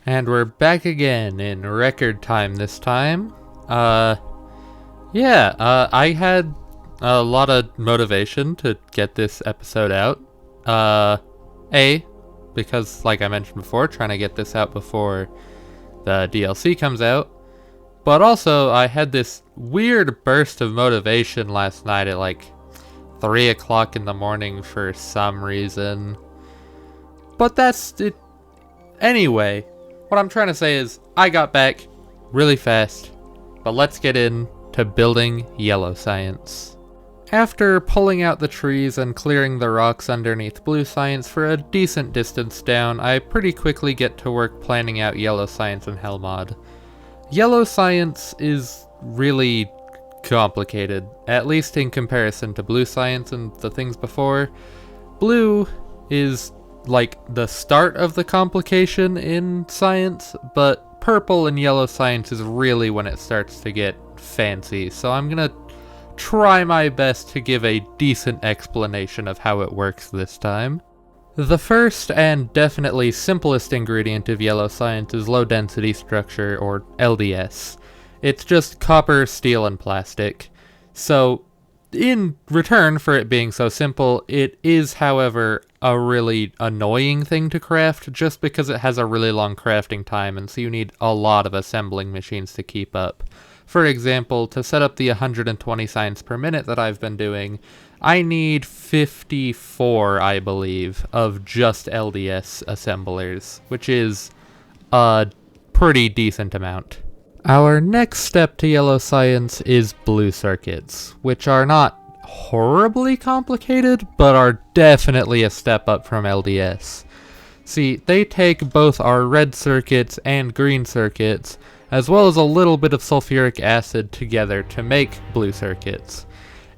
And we're back again in record time this time. I had a lot of motivation to get this episode out. Because like I mentioned before, trying to get this out before the DLC comes out. But also, I had this weird burst of motivation last night at like 3 o'clock in the morning for some reason. But that's it. Anyway, what I'm trying to say is, I got back really fast, but let's get into building yellow science. After pulling out the trees and clearing the rocks underneath blue science for a decent distance down, I pretty quickly get to work planning out yellow science in Helmod. Yellow science is really complicated, at least in comparison to blue science and the things before. Blue is like the start of the complication in science, but purple and yellow science is really when it starts to get fancy, so I'm gonna try my best to give a decent explanation of how it works this time. The first and definitely simplest ingredient of yellow science is low density structure, or LDS. It's just copper, steel, and plastic. So, in return for it being so simple, it is, however, a really annoying thing to craft just because it has a really long crafting time, and so you need a lot of assembling machines to keep up. For example, to set up the 120 science per minute that I've been doing, I need 54, I believe, of just LDS assemblers, which is a pretty decent amount. Our next step to yellow science is blue circuits, which are not horribly complicated, but are definitely a step up from LDS. See, they take both our red circuits and green circuits, as well as a little bit of sulfuric acid together to make blue circuits.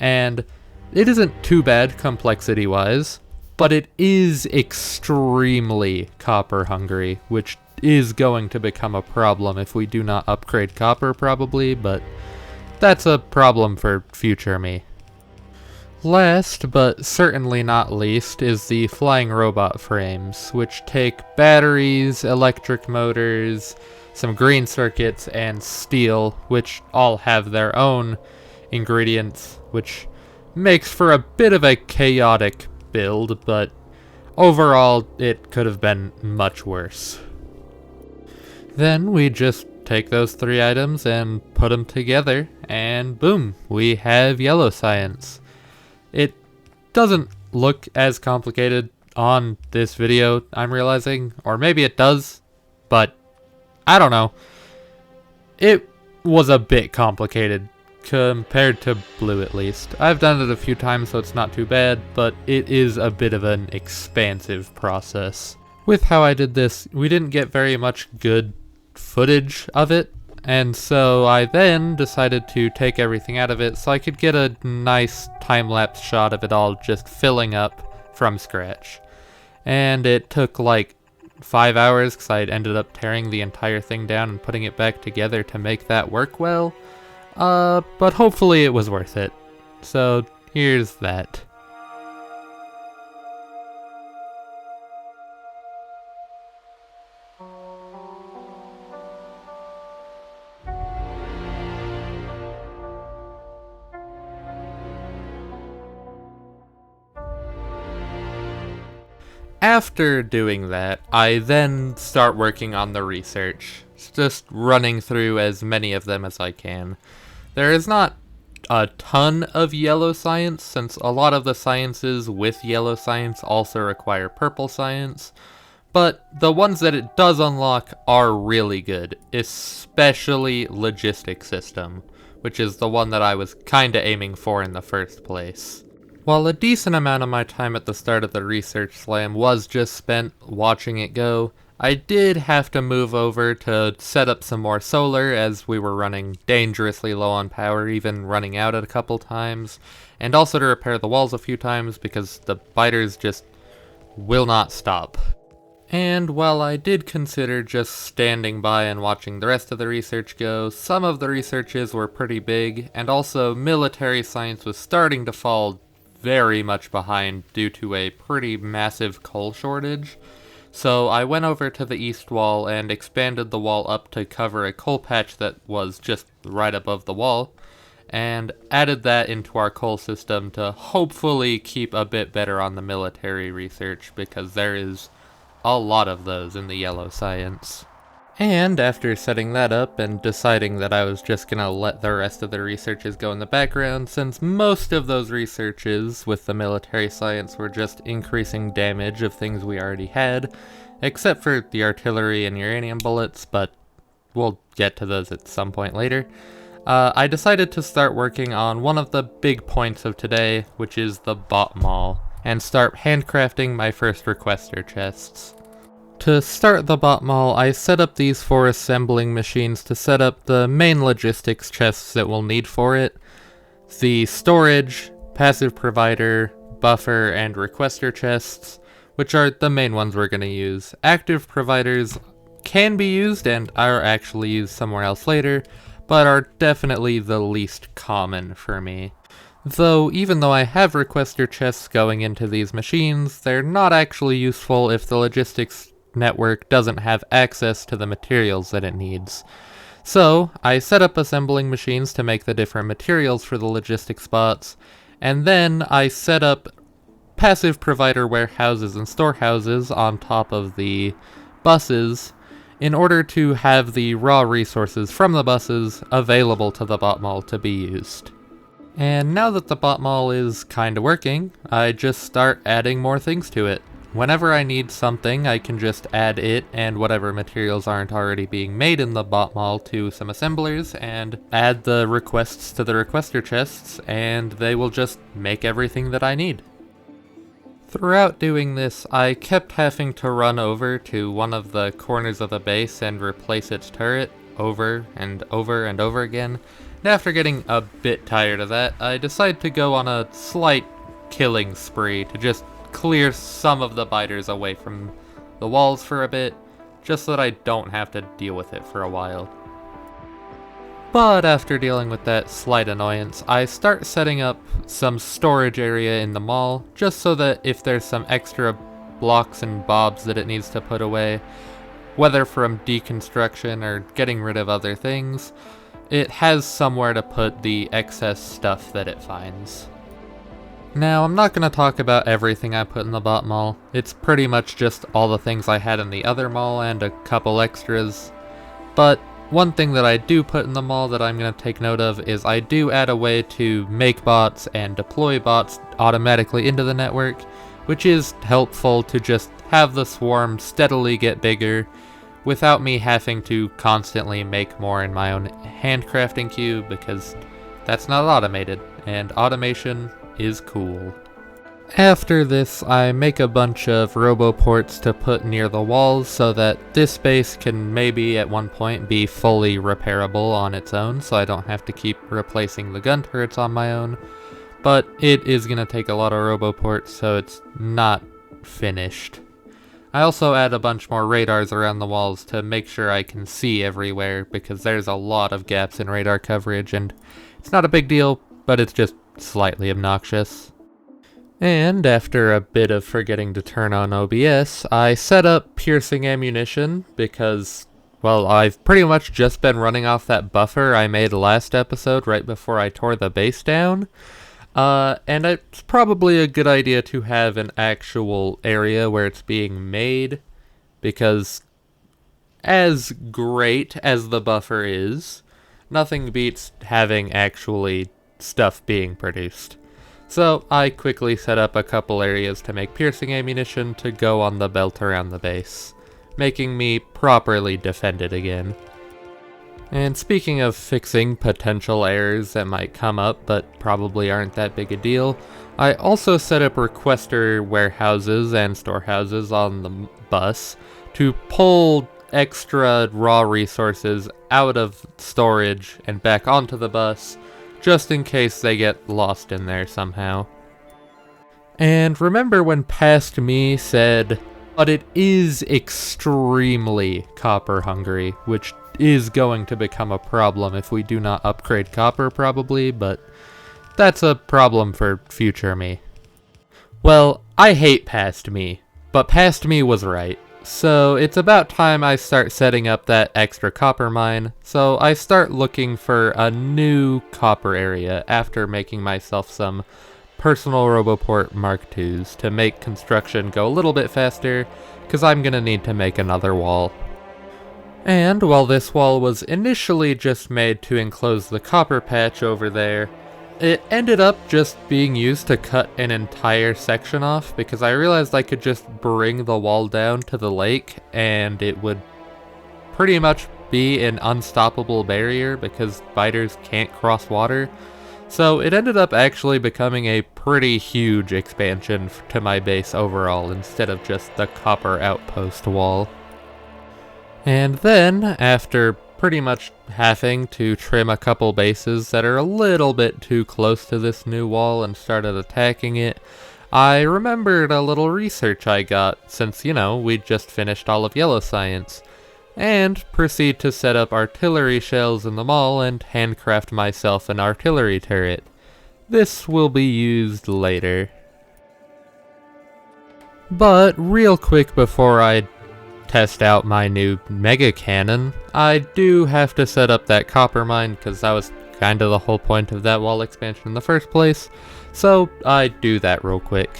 And it isn't too bad complexity-wise, but it is extremely copper-hungry, which is going to become a problem if we do not upgrade copper, probably, but that's a problem for future me. Last, but certainly not least, is the flying robot frames, which take batteries, electric motors, some green circuits, and steel, which all have their own ingredients, which makes for a bit of a chaotic build, but overall it could have been much worse. Then we just take those 3 items and put them together, and boom, we have yellow science. It doesn't look as complicated on this video, I'm realizing, or maybe it does, but I don't know. It was a bit complicated, compared to blue at least. I've done it a few times, so it's not too bad, but it is a bit of an expansive process. With how I did this, we didn't get very much good footage of it, and so I then decided to take everything out of it so I could get a nice time-lapse shot of it all just filling up from scratch. And it took like 5 hours because I ended up tearing the entire thing down and putting it back together to make that work well. But hopefully it was worth it. So here's that. After doing that, I then start working on the research, just running through as many of them as I can. There is not a ton of yellow science, since a lot of the sciences with yellow science also require purple science, but the ones that it does unlock are really good, especially logistics system, which is the one that I was kinda aiming for in the first place. While a decent amount of my time at the start of the research slam was just spent watching it go, I did have to move over to set up some more solar as we were running dangerously low on power, even running out a couple times, and also to repair the walls a few times because the biters just will not stop. And while I did consider just standing by and watching the rest of the research go, some of the researches were pretty big, and also military science was starting to fall very much behind due to a pretty massive coal shortage. So I went over to the east wall and expanded the wall up to cover a coal patch that was just right above the wall, and added that into our coal system to hopefully keep a bit better on the military research, because there is a lot of those in the yellow science. And after setting that up and deciding that I was just gonna let the rest of the researches go in the background, since most of those researches with the military science were just increasing damage of things we already had, except for the artillery and uranium bullets, but we'll get to those at some point later. I decided to start working on one of the big points of today, which is the bot mall, and start handcrafting my first requester chests. To start the bot mall, I set up these 4 assembling machines to set up the main logistics chests that we'll need for it. The storage, passive provider, buffer, and requester chests, which are the main ones we're going to use. Active providers can be used and are actually used somewhere else later, but are definitely the least common for me. Though, even though I have requester chests going into these machines, they're not actually useful if the logistics network doesn't have access to the materials that it needs. So, I set up assembling machines to make the different materials for the logistics spots, and then I set up passive provider warehouses and storehouses on top of the buses in order to have the raw resources from the buses available to the bot mall to be used. And now that the bot mall is kinda working, I just start adding more things to it. Whenever I need something, I can just add it and whatever materials aren't already being made in the bot mall to some assemblers and add the requests to the requester chests, and they will just make everything that I need. Throughout doing this, I kept having to run over to one of the corners of the base and replace its turret over and over and over again, and after getting a bit tired of that, I decided to go on a slight killing spree to just clear some of the biters away from the walls for a bit, just so that I don't have to deal with it for a while. But after dealing with that slight annoyance, I start setting up some storage area in the mall, just so that if there's some extra blocks and bobs that it needs to put away, whether from deconstruction or getting rid of other things, it has somewhere to put the excess stuff that it finds. Now, I'm not going to talk about everything I put in the bot mall. It's pretty much just all the things I had in the other mall and a couple extras. But one thing that I do put in the mall that I'm going to take note of is I do add a way to make bots and deploy bots automatically into the network, which is helpful to just have the swarm steadily get bigger without me having to constantly make more in my own handcrafting queue, because that's not automated, and automation is cool. After this, I make a bunch of roboports to put near the walls so that this base can maybe at one point be fully repairable on its own, so I don't have to keep replacing the gun turrets on my own. But it is going to take a lot of roboports, so it's not finished. I also add a bunch more radars around the walls to make sure I can see everywhere, because there's a lot of gaps in radar coverage, and it's not a big deal, but it's just slightly obnoxious. And after a bit of forgetting to turn on OBS, I set up piercing ammunition because, well, I've pretty much just been running off that buffer I made last episode right before I tore the base down. And it's probably a good idea to have an actual area where it's being made, because as great as the buffer is, nothing beats having actually stuff being produced. So I quickly set up a couple areas to make piercing ammunition to go on the belt around the base, making me properly defended again. And speaking of fixing potential errors that might come up but probably aren't that big a deal, I also set up requester warehouses and storehouses on the bus to pull extra raw resources out of storage and back onto the bus, just in case they get lost in there somehow. And remember when past me said, but it is extremely copper hungry, which is going to become a problem if we do not upgrade copper probably, but that's a problem for future me. Well, I hate past me, but past me was right. So it's about time I start setting up that extra copper mine, so I start looking for a new copper area after making myself some personal Roboport Mark IIs to make construction go a little bit faster, because I'm gonna need to make another wall. And while this wall was initially just made to enclose the copper patch over there, it ended up just being used to cut an entire section off because I realized I could just bring the wall down to the lake and it would pretty much be an unstoppable barrier because biters can't cross water. So it ended up actually becoming a pretty huge expansion to my base overall instead of just the copper outpost wall. And then, after pretty much having to trim a couple bases that are a little bit too close to this new wall and started attacking it, I remembered a little research I got since, we'd just finished all of Yellow Science, and proceed to set up artillery shells in the mall and handcraft myself an artillery turret. This will be used later. But real quick before I test out my new mega cannon, I do have to set up that copper mine because that was kind of the whole point of that wall expansion in the first place, so I do that real quick.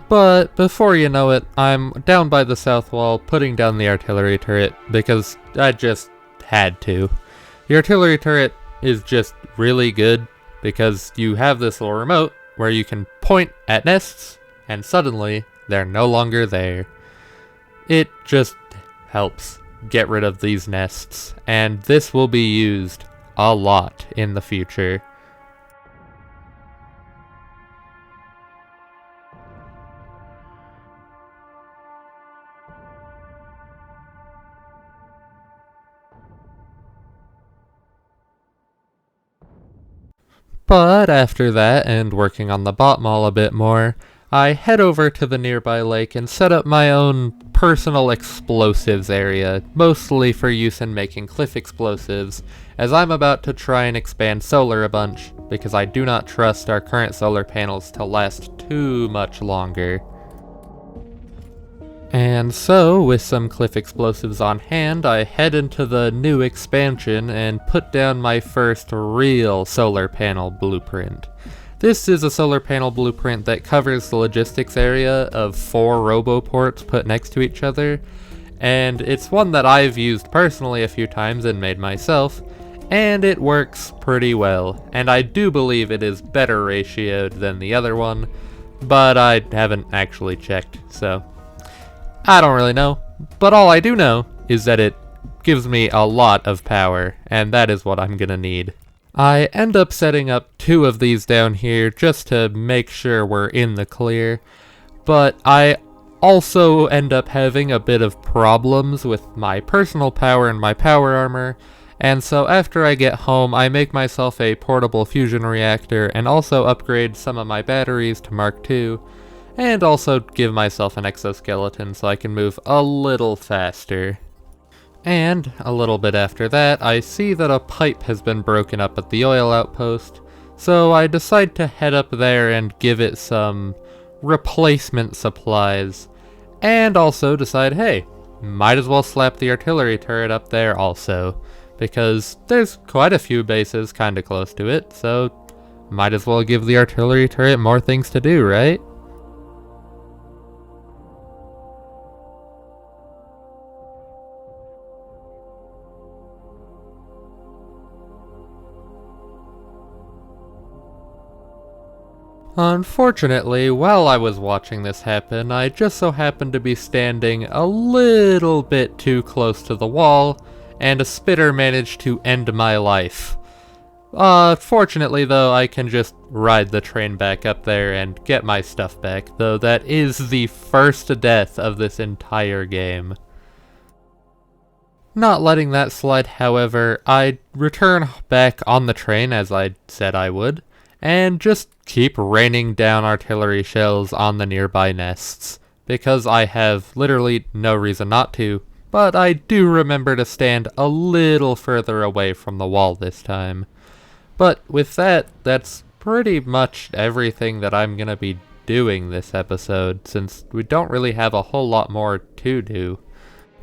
But before you know it, I'm down by the south wall putting down the artillery turret because I just had to. The artillery turret is just really good because you have this little remote where you can point at nests and suddenly they're no longer there. It just helps get rid of these nests, and this will be used a lot in the future. But after that, and working on the bot mall a bit more, I head over to the nearby lake and set up my own personal explosives area, mostly for use in making cliff explosives, as I'm about to try and expand solar a bunch, because I do not trust our current solar panels to last too much longer. And so, with some cliff explosives on hand, I head into the new expansion and put down my first real solar panel blueprint. This is a solar panel blueprint that covers the logistics area of 4 roboports put next to each other, and it's one that I've used personally a few times and made myself, and it works pretty well, and I do believe it is better ratioed than the other one, but I haven't actually checked, so I don't really know, but all I do know is that it gives me a lot of power, and that is what I'm gonna need. I end up setting up 2 of these down here just to make sure we're in the clear, but I also end up having a bit of problems with my personal power and my power armor, and so after I get home I make myself a portable fusion reactor and also upgrade some of my batteries to Mark II, and also give myself an exoskeleton so I can move a little faster. And, a little bit after that, I see that a pipe has been broken up at the oil outpost, so I decide to head up there and give it some replacement supplies, and also decide, hey, might as well slap the artillery turret up there also, because there's quite a few bases kinda close to it, so might as well give the artillery turret more things to do, right? Unfortunately, while I was watching this happen, I just so happened to be standing a little bit too close to the wall, and a spitter managed to end my life. Fortunately though, I can just ride the train back up there and get my stuff back, though that is the first death of this entire game. Not letting that slide, however, I return back on the train as I said I would, and just keep raining down artillery shells on the nearby nests, because I have literally no reason not to, but I do remember to stand a little further away from the wall this time. But with that, that's pretty much everything that I'm gonna be doing this episode, since we don't really have a whole lot more to do.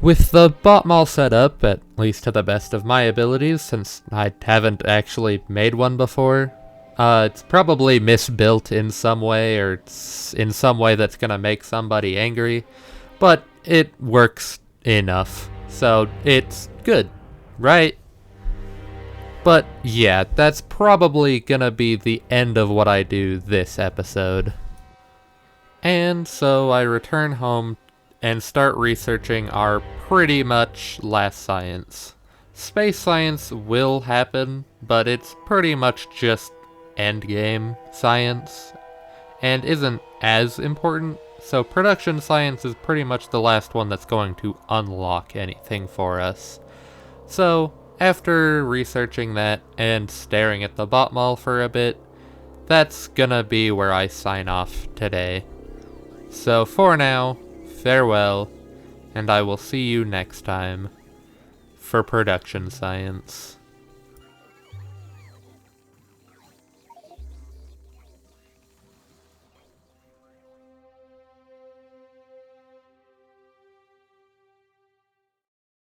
With the bot mall set up, at least to the best of my abilities, since I haven't actually made one before, it's probably misbuilt in some way, or in some way that's gonna make somebody angry, but it works enough, so it's good, right? But yeah, that's probably gonna be the end of what I do this episode. And so I return home and start researching our pretty much last science. Space science will happen, but it's pretty much just endgame science, and isn't as important, so production science is pretty much the last one that's going to unlock anything for us. So, after researching that and staring at the bot mall for a bit, that's gonna be where I sign off today. So for now, farewell, and I will see you next time for production science.